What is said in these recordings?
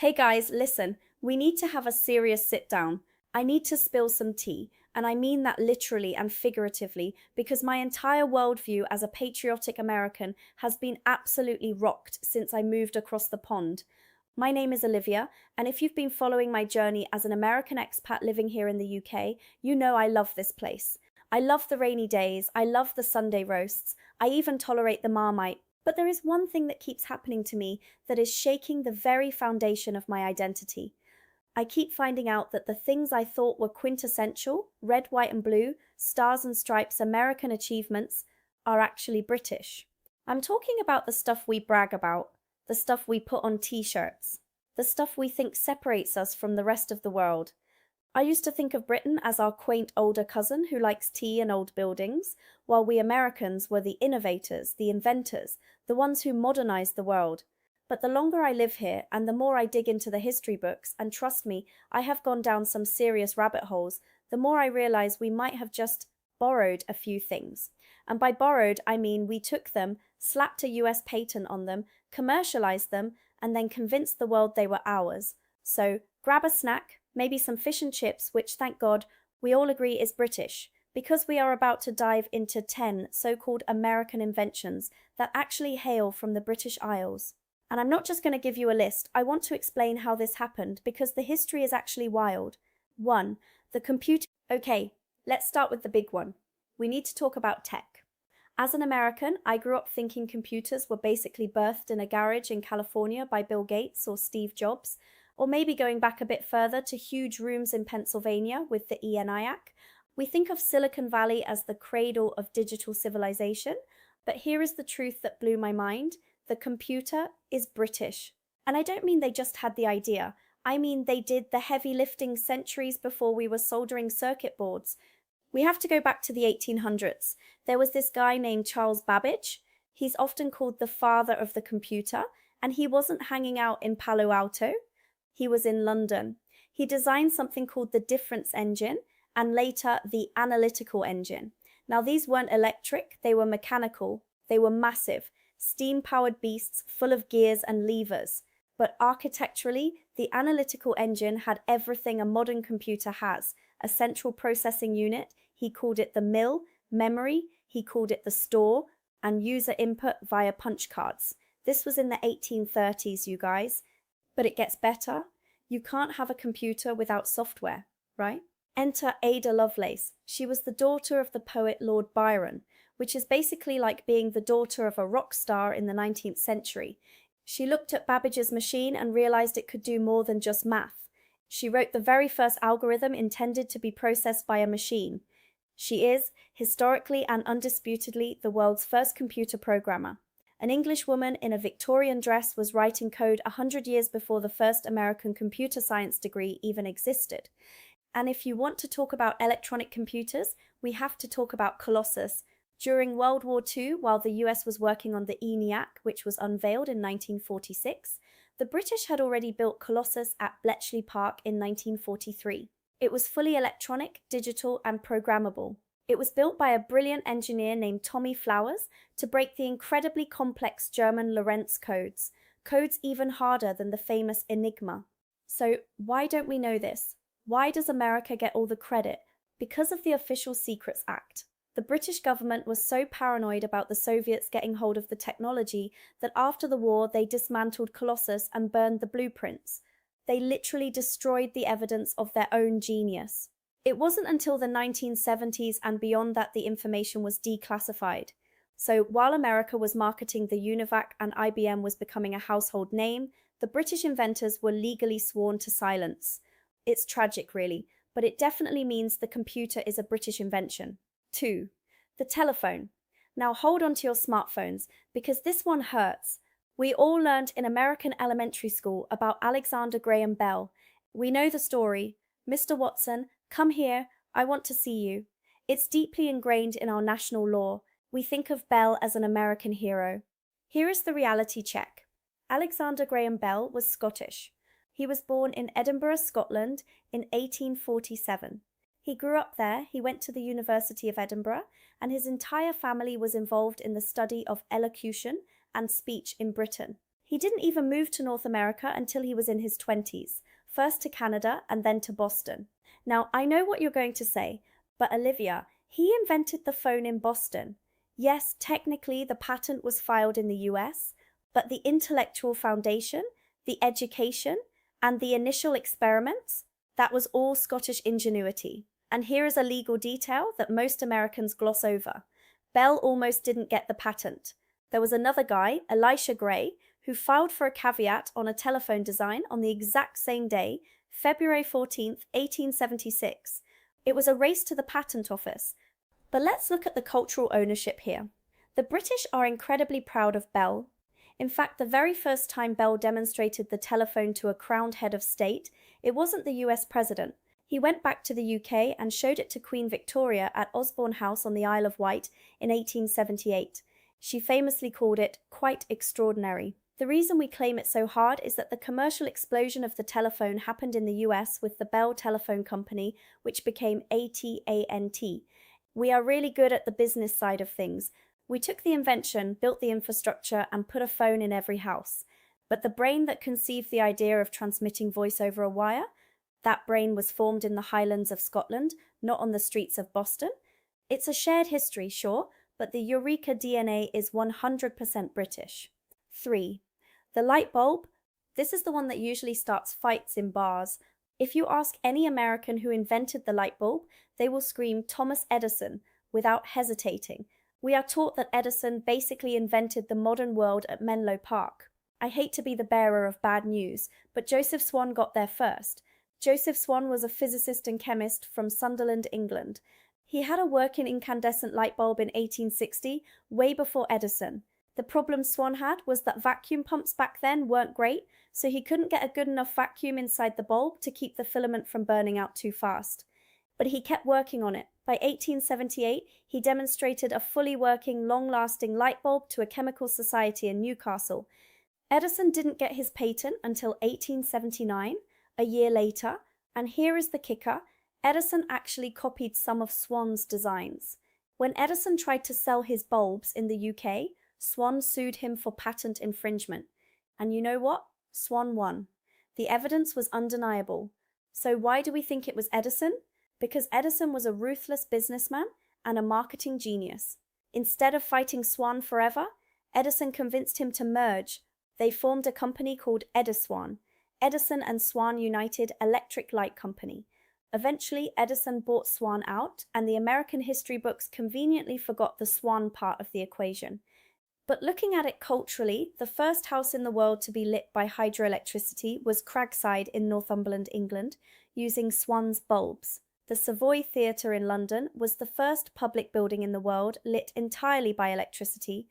Hey guys, listen, we need to have a serious sit down. I need to spill some tea, and I mean that literally and figuratively because my entire worldview as a patriotic American has been absolutely rocked since I moved across the pond. My name is Olivia, and if you've been following my journey as an American expat living here in the UK, you know I love this place. I love the rainy days, I love the Sunday roasts, I even tolerate the Marmite. But there is one thing that keeps happening to me that is shaking the very foundation of my identity. I keep finding out that the things I thought were quintessential, red, white, and blue, stars and stripes American achievements, are actually British. I'm talking about the stuff we brag about, the stuff we put on t-shirts, the stuff we think separates us from the rest of the world. I used to think of Britain as our quaint older cousin who likes tea and old buildings, while we Americans were the innovators, the inventors, the ones who modernized the world. But the longer I live here and the more I dig into the history books, and trust me, I have gone down some serious rabbit holes, the more I realize we might have just borrowed a few things. And by borrowed, I mean we took them, slapped a US patent on them, commercialized them, and then convinced the world they were ours. So grab a snack, maybe some fish and chips, which thank God we all agree is British, because we are about to dive into 10 so-called American inventions that actually hail from the British Isles. And I'm not just going to give you a list, I want to explain how this happened because the history is actually wild. 1. The computer. Okay, let's start with the big one. We need to talk about tech. As an American, I grew up thinking computers were basically birthed in a garage in California by Bill Gates or Steve Jobs, or maybe going back a bit further to huge rooms in Pennsylvania with the ENIAC. We think of Silicon Valley as the cradle of digital civilization, but here is the truth that blew my mind. The computer is British. And I don't mean they just had the idea. I mean they did the heavy lifting centuries before we were soldering circuit boards. We have to go back to the 1800s. There was this guy named Charles Babbage. He's often called the father of the computer, and he wasn't hanging out in Palo Alto. He was in London. He designed something called the difference engine and later the analytical engine. Now these weren't electric, they were mechanical, they were massive, steam-powered beasts full of gears and levers. But architecturally, the analytical engine had everything a modern computer has: a central processing unit, he called it the mill, memory, he called it the store, and user input via punch cards. This was in the 1830s, you guys. But it gets better. You can't have a computer without software, right? Enter Ada Lovelace. She was the daughter of the poet Lord Byron, which is basically like being the daughter of a rock star in the 19th century. She looked at Babbage's machine and realized it could do more than just math. She wrote the very first algorithm intended to be processed by a machine. She is, historically and undisputedly, the world's first computer programmer. An English woman in a Victorian dress was writing code 100 years before the first American computer science degree even existed. And if you want to talk about electronic computers, we have to talk about Colossus. During World War II, while the US was working on the ENIAC, which was unveiled in 1946, the British had already built Colossus at Bletchley Park in 1943. It was fully electronic, digital, and programmable. It was built by a brilliant engineer named Tommy Flowers to break the incredibly complex German Lorentz codes, codes even harder than the famous Enigma. So why don't we know this? Why does America get all the credit? Because of the Official Secrets Act. The British government was so paranoid about the Soviets getting hold of the technology that after the war they dismantled Colossus and burned the blueprints. They literally destroyed the evidence of their own genius. It wasn't until the 1970s and beyond that the information was declassified. So while America was marketing the UNIVAC and IBM was becoming a household name, the British inventors were legally sworn to silence. It's tragic, really, but it definitely means the computer is a British invention. 2. The telephone. Now hold on to your smartphones, because this one hurts. We all learned in American elementary school about Alexander Graham Bell. We know the story. Mr. Watson, come here, I want to see you. It's deeply ingrained in our national lore. We think of Bell as an American hero. Here is the reality check. Alexander Graham Bell was Scottish. He was born in Edinburgh, Scotland in 1847. He grew up there, he went to the University of Edinburgh, and his entire family was involved in the study of elocution and speech in Britain. He didn't even move to North America until he was in his 20s, first to Canada and then to Boston. Now, I know what you're going to say, but Olivia, he invented the phone in Boston. Yes, technically the patent was filed in the US, but the intellectual foundation, the education, and the initial experiments, that was all Scottish ingenuity. And here is a legal detail that most Americans gloss over. Bell almost didn't get the patent. There was another guy, Elisha Gray, who filed for a caveat on a telephone design on the exact same day, February 14th, 1876. It was a race to the patent office. But let's look at the cultural ownership here. The British are incredibly proud of Bell. In fact, the very first time Bell demonstrated the telephone to a crowned head of state, it wasn't the US president. He went back to the UK and showed it to Queen Victoria at Osborne House on the Isle of Wight in 1878. She famously called it quite extraordinary. The reason we claim it so hard is that the commercial explosion of the telephone happened in the US with the Bell Telephone Company, which became AT&T. We are really good at the business side of things. We took the invention, built the infrastructure, and put a phone in every house. But the brain that conceived the idea of transmitting voice over a wire, that brain was formed in the Highlands of Scotland, not on the streets of Boston. It's a shared history, sure, but the Eureka DNA is 100% British. 3. The light bulb. This is the one that usually starts fights in bars. If you ask any American who invented the light bulb, they will scream Thomas Edison without hesitating. We are taught that Edison basically invented the modern world at Menlo Park. I hate to be the bearer of bad news, but Joseph Swan got there first. Joseph Swan was a physicist and chemist from Sunderland, England. He had a working incandescent light bulb in 1860, way before Edison. The problem Swan had was that vacuum pumps back then weren't great, so he couldn't get a good enough vacuum inside the bulb to keep the filament from burning out too fast. But he kept working on it. By 1878, he demonstrated a fully working, long-lasting light bulb to a chemical society in Newcastle. Edison didn't get his patent until 1879, a year later, and here is the kicker: Edison actually copied some of Swan's designs. When Edison tried to sell his bulbs in the UK, Swan sued him for patent infringement. And you know what? Swan won. The evidence was undeniable. So why do we think it was Edison? Because Edison was a ruthless businessman and a marketing genius. Instead of fighting Swan forever, Edison convinced him to merge. They formed a company called Ediswan. Edison and Swan United Electric Light Company. Eventually, Edison bought Swan out, and the American history books conveniently forgot the Swan part of the equation. But looking at it culturally, the first house in the world to be lit by hydroelectricity was Cragside in Northumberland, England, using Swan's bulbs. The Savoy Theatre in London was the first public building in the world lit entirely by electricity.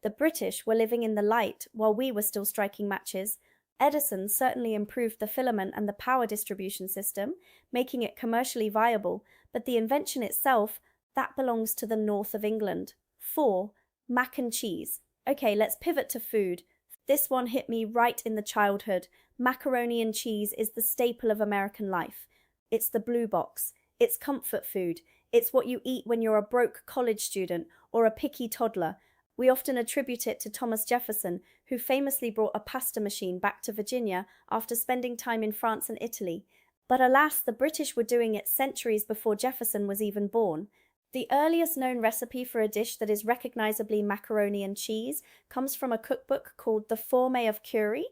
The British were living in the light while we were still striking matches. Edison certainly improved the filament and the power distribution system, making it commercially viable, but the invention itself, that belongs to the north of England. 4. Mac and cheese. Okay, let's pivot to food. This one hit me right in the childhood. Macaroni and cheese is the staple of American life. It's the blue box. It's comfort food. It's what you eat when you're a broke college student or a picky toddler. We often attribute it to Thomas Jefferson, who famously brought a pasta machine back to Virginia after spending time in France and Italy. But alas, the British were doing it centuries before Jefferson was even born. The earliest known recipe for a dish that is recognizably macaroni and cheese comes from a cookbook called The Forme of Cury.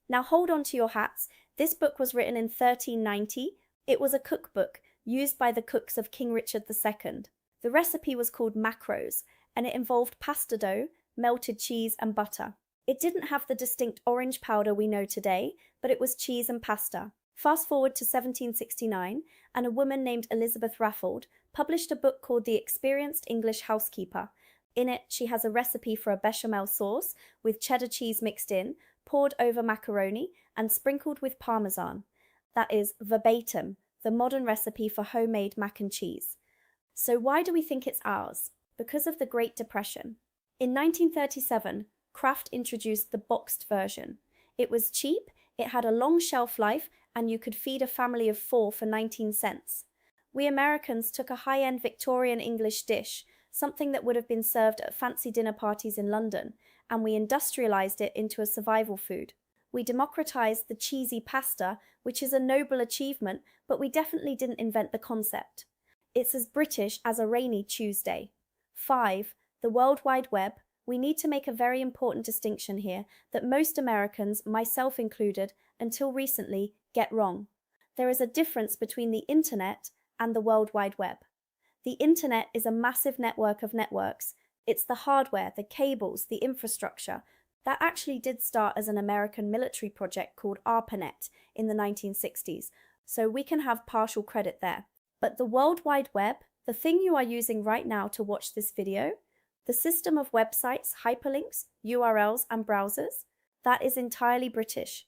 Now hold on to your hats. This book was written in 1390. It was a cookbook used by the cooks of King Richard II. The recipe was called macros, and it involved pasta dough, melted cheese, and butter. It didn't have the distinct orange powder we know today, but it was cheese and pasta. Fast forward to 1769, and a woman named Elizabeth Raffald published a book called The Experienced English Housekeeper. In it, she has a recipe for a bechamel sauce with cheddar cheese mixed in, poured over macaroni, and sprinkled with parmesan. That is, verbatim, the modern recipe for homemade mac and cheese. So why do we think it's ours? Because of the Great Depression. In 1937, Kraft introduced the boxed version. It was cheap, it had a long shelf life, and you could feed a family of 4 for 19 cents. We Americans took a high-end Victorian English dish, something that would have been served at fancy dinner parties in London, and we industrialized it into a survival food. We democratized the cheesy pasta, which is a noble achievement, but we definitely didn't invent the concept. It's as British as a rainy Tuesday. 5. The World Wide Web. We need to make a very important distinction here that most Americans, myself included, until recently, get wrong. There is a difference between the internet and the World Wide Web. The internet is a massive network of networks. It's the hardware, the cables, the infrastructure. That actually did start as an American military project called ARPANET in the 1960s, so we can have partial credit there. But the World Wide Web, the thing you are using right now to watch this video, the system of websites, hyperlinks, URLs, and browsers, that is entirely British.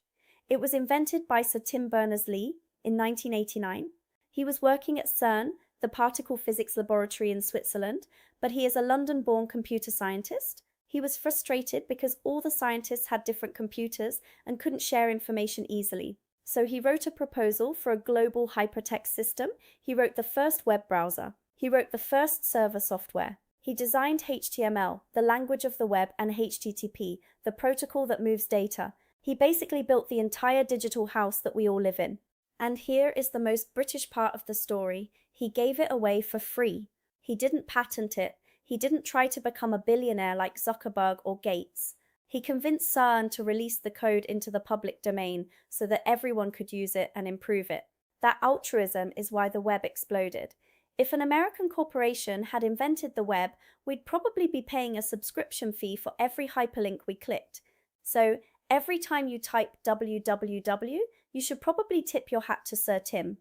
It was invented by Sir Tim Berners-Lee in 1989. He was working at CERN, the particle physics laboratory in Switzerland, but he is a London-born computer scientist. He was frustrated because all the scientists had different computers and couldn't share information easily. So he wrote a proposal for a global hypertext system. He wrote the first web browser. He wrote the first server software. He designed HTML, the language of the web, and HTTP, the protocol that moves data. He basically built the entire digital house that we all live in. And here is the most British part of the story. He gave it away for free. He didn't patent it. He didn't try to become a billionaire like Zuckerberg or Gates. He convinced CERN to release the code into the public domain so that everyone could use it and improve it. That altruism is why the web exploded. If an American corporation had invented the web, we'd probably be paying a subscription fee for every hyperlink we clicked. So every time you type www, you should probably tip your hat to Sir Tim.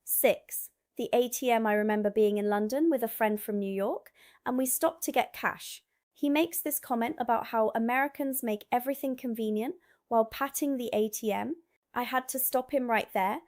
6. The ATM. I remember being in London with a friend from New York, and we stopped to get cash. He makes this comment about how Americans make everything convenient while patting the ATM. I had to stop him right there.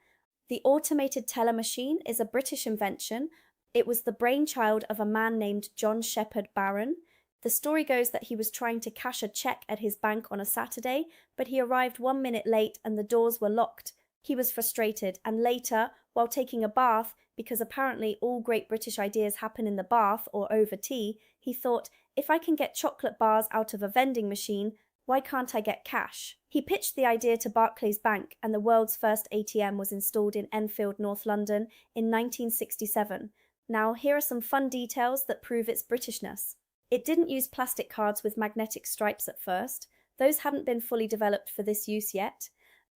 The automated teller machine is a British invention. It was the brainchild of a man named John Shepherd Barron. The story goes that he was trying to cash a check at his bank on a Saturday, but he arrived 1 minute late and the doors were locked. He was frustrated, and later, while taking a bath, because apparently all great British ideas happen in the bath or over tea, he thought, if I can get chocolate bars out of a vending machine, why can't I get cash? He pitched the idea to Barclays Bank, and the world's first ATM was installed in Enfield, North London in 1967. Now, here are some fun details that prove its Britishness. It didn't use plastic cards with magnetic stripes at first. Those hadn't been fully developed for this use yet.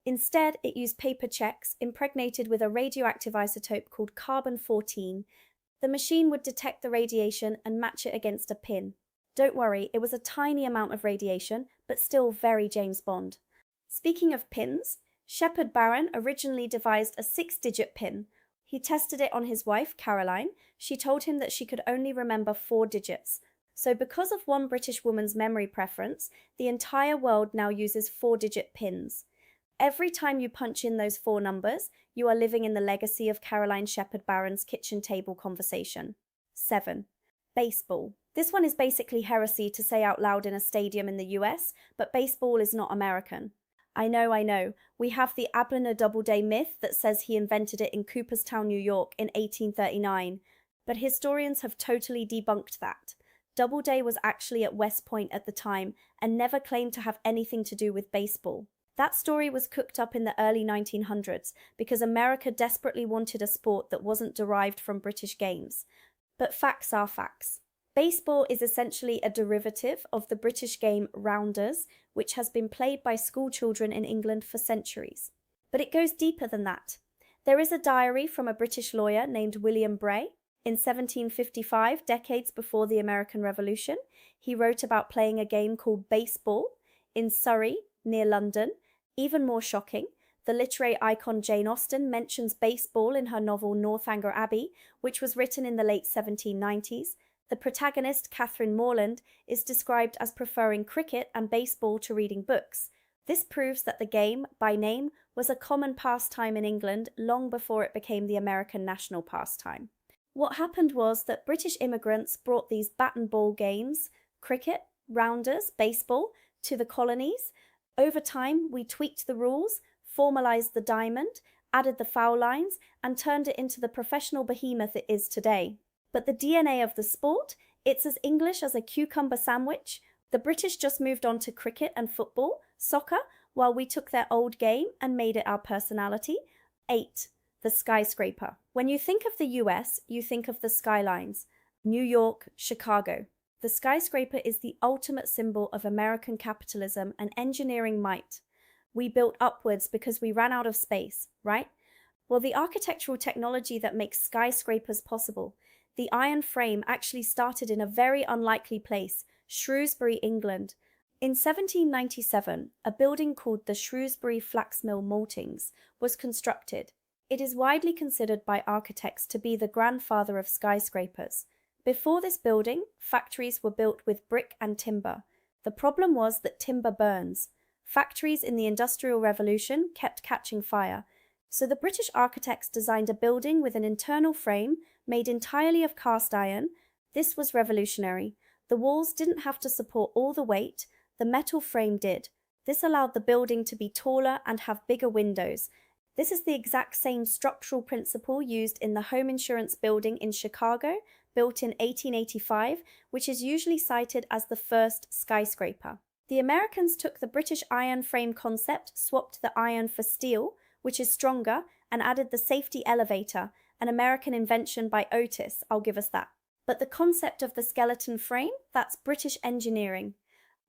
Instead, it used paper checks impregnated with a radioactive isotope called carbon-14. The machine would detect the radiation and match it against a pin. Don't worry, it was a tiny amount of radiation, but still very James Bond. Speaking of pins, Shepherd Barron originally devised a 6-digit pin. He tested it on his wife, Caroline. She told him that she could only remember 4 digits. So because of one British woman's memory preference, the entire world now uses 4-digit pins. Every time you punch in those 4 numbers, you are living in the legacy of Caroline Shepherd Barron's kitchen table conversation. 7. Baseball. This one is basically heresy to say out loud in a stadium in the US, but baseball is not American. I know. We have the Abner Doubleday myth that says he invented it in Cooperstown, New York in 1839, but historians have totally debunked that. Doubleday was actually at West Point at the time and never claimed to have anything to do with baseball. That story was cooked up in the early 1900s because America desperately wanted a sport that wasn't derived from British games. But facts are facts. Baseball is essentially a derivative of the British game rounders, which has been played by school children in England for centuries. But it goes deeper than that. There is a diary from a British lawyer named William Bray. In 1755, decades before the American Revolution, he wrote about playing a game called baseball in Surrey, near London. Even more shocking, the literary icon Jane Austen mentions baseball in her novel Northanger Abbey, which was written in the late 1790s. The protagonist, Catherine Morland, is described as preferring cricket and baseball to reading books. This proves that the game, by name, was a common pastime in England long before it became the American national pastime. What happened was that British immigrants brought these bat and ball games, cricket, rounders, baseball, to the colonies. Over time, we tweaked the rules, formalized the diamond, added the foul lines, and turned it into the professional behemoth it is today. But the DNA of the sport, it's as English as a cucumber sandwich. The British just moved on to cricket and football, soccer, while we took their old game and made it our personality. 8. The skyscraper. When you think of the US, you think of the skylines. New York, Chicago. The skyscraper is the ultimate symbol of American capitalism and engineering might. We built upwards because we ran out of space, right? Well, the architectural technology that makes skyscrapers possible, the iron frame, actually started in a very unlikely place, Shrewsbury, England. In 1797, a building called the Shrewsbury Flaxmill Maltings was constructed. It is widely considered by architects to be the grandfather of skyscrapers. Before this building, factories were built with brick and timber. The problem was that timber burns. Factories in the Industrial Revolution kept catching fire, so the British architects designed a building with an internal frame made entirely of cast iron. This was revolutionary. The walls didn't have to support all the weight, the metal frame did. This allowed the building to be taller and have bigger windows. This is the exact same structural principle used in the home insurance building in Chicago, built in 1885, which is usually cited as the first skyscraper. The Americans took the British iron frame concept, swapped the iron for steel, which is stronger, and added the safety elevator, an American invention by Otis, I'll give us that. But the concept of the skeleton frame, that's British engineering.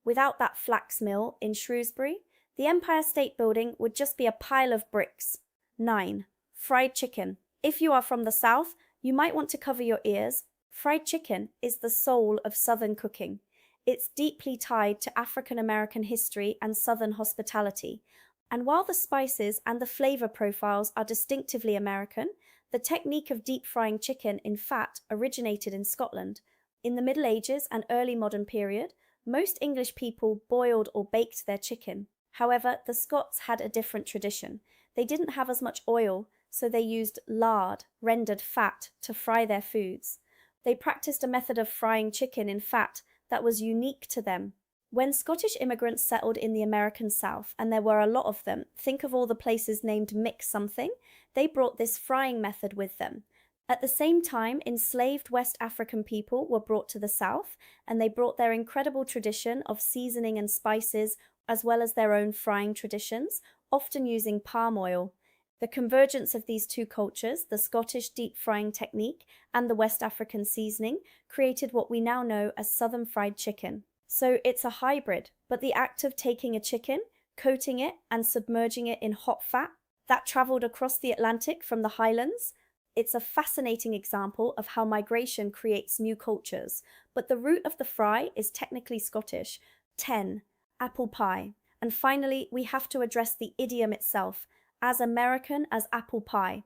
Without that flax mill in Shrewsbury, the Empire State Building would just be a pile of bricks. 9. Fried chicken. If you are from the South, you might want to cover your ears. Fried chicken is the soul of Southern cooking. It's deeply tied to African American history and Southern hospitality. And while the spices and the flavor profiles are distinctively American, the technique of deep frying chicken in fat originated in Scotland. In the Middle Ages and early modern period, most English people boiled or baked their chicken. However, the Scots had a different tradition. They didn't have as much oil, so they used lard, rendered fat, to fry their foods. They practiced a method of frying chicken in fat that was unique to them. When Scottish immigrants settled in the American South, and there were a lot of them, think of all the places named Mick something, they brought this frying method with them. At the same time, enslaved West African people were brought to the South, and they brought their incredible tradition of seasoning and spices, as well as their own frying traditions, often using palm oil. The convergence of these two cultures, the Scottish deep frying technique and the West African seasoning, created what we now know as Southern fried chicken. So it's a hybrid, but the act of taking a chicken, coating it and submerging it in hot fat that traveled across the Atlantic from the highlands, it's a fascinating example of how migration creates new cultures, but the root of the fry is technically Scottish. 10. Apple pie. And finally, we have to address the idiom itself, as American as apple pie.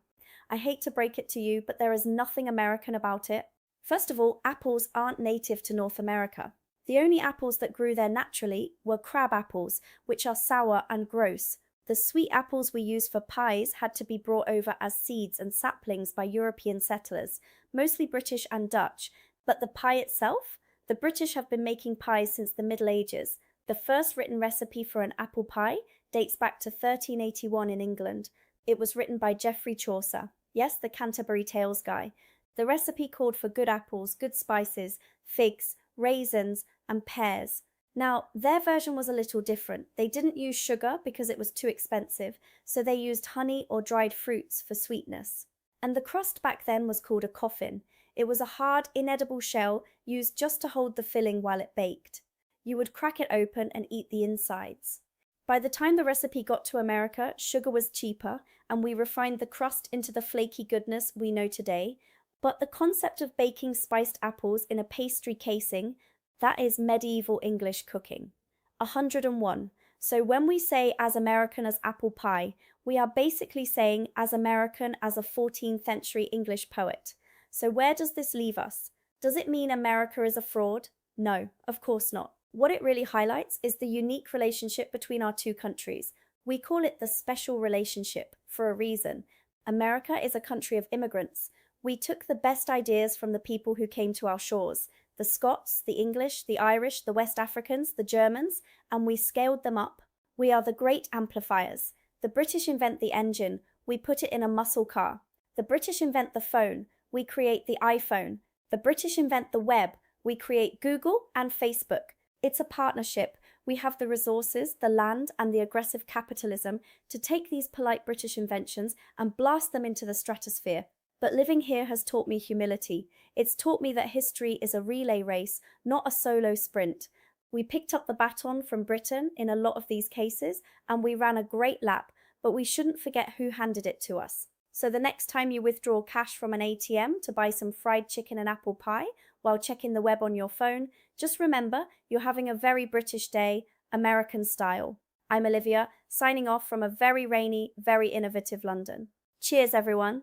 I hate to break it to you, but there is nothing American about it. First of all, apples aren't native to North America. The only apples that grew there naturally were crab apples, which are sour and gross. The sweet apples we use for pies had to be brought over as seeds and saplings by European settlers, mostly British and Dutch. But the pie itself? The British have been making pies since the Middle Ages. The first written recipe for an apple pie dates back to 1381 in England. It was written by Geoffrey Chaucer. Yes, the Canterbury Tales guy. The recipe called for good apples, good spices, figs, raisins, and pears. Now, their version was a little different. They didn't use sugar because it was too expensive, so they used honey or dried fruits for sweetness. And the crust back then was called a coffin. It was a hard, inedible shell used just to hold the filling while it baked. You would crack it open and eat the insides. By the time the recipe got to America, sugar was cheaper, and we refined the crust into the flaky goodness we know today. But the concept of baking spiced apples in a pastry casing, that is medieval English cooking. 101. So when we say as American as apple pie, we are basically saying as American as a 14th century English poet. So where does this leave us? Does it mean America is a fraud? No, of course not. What it really highlights is the unique relationship between our two countries. We call it the special relationship for a reason. America is a country of immigrants. We took the best ideas from the people who came to our shores, the Scots, the English, the Irish, the West Africans, the Germans, and we scaled them up. We are the great amplifiers. The British invent the engine. We put it in a muscle car. The British invent the phone. We create the iPhone. The British invent the web. We create Google and Facebook. It's a partnership. We have the resources, the land, and the aggressive capitalism to take these polite British inventions and blast them into the stratosphere. But living here has taught me humility. It's taught me that history is a relay race, not a solo sprint. We picked up the baton from Britain in a lot of these cases, and we ran a great lap, but we shouldn't forget who handed it to us. So the next time you withdraw cash from an ATM to buy some fried chicken and apple pie while checking the web on your phone, just remember you're having a very British day, American style. I'm Olivia, signing off from a very rainy, very innovative London. Cheers, everyone.